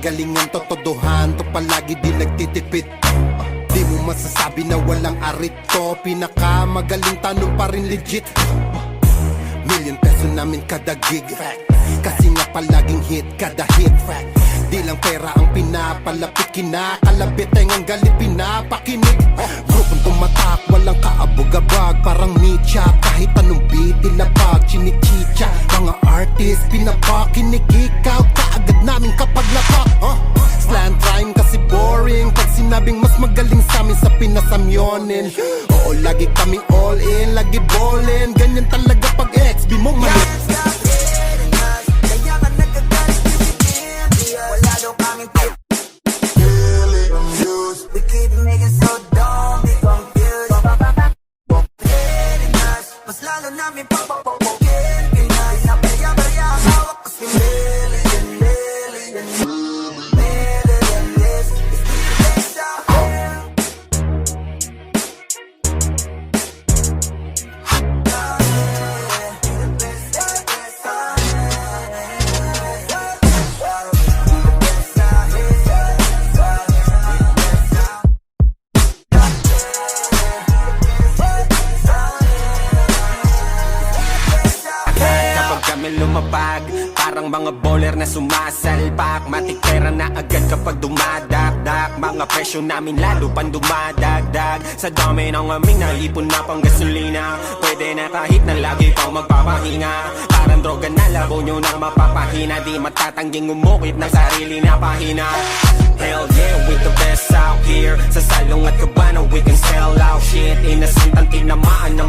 kagalingan, totodohan to palagi di nagtitipid. Di mo masasabi na walang arito, pinakamagaling tanong pa rin legit. Million peso namin kada gig, kasi nga palaging hit kada hit. Di lang pera ang pinapalapit, kinakalabit ay ang galit pinapakinig. Grupong tumatak, walang kaabog-abag, parang Nietzsche. Kahit anong beat, ilapag, chinichicha. Mga artist, pinapakinig, ikaw kaagad namin kapag lapak. Slant rhyme kasi boring, pag sinabing mas magaling sa amin sa pinasamyonin. Oo, lagi kaming all in, lagi ballin'. Ganyan talaga pag XB mo malit. We keep making so dumb, we confused. Mas lalo namin papapokin Pinas na paya-paya ang hawak kasi million this is the best out there. Lumapag, parang mga bowler na sumasalpak. Matik pera na agad kapag dumadakdak. Mga presyo namin lalo pang dumadagdag. Sa dami ng aming naipon na pang gasolina. Pwede na kahit na lagi pang magpapahinga. Parang droga na labo nyo na mapapahina. Di matatangging umukit ng sarili na pahina. Hell yeah, we the best out here. Sa salong at kabana we can sell out shit. Innocent ang tinamaan ng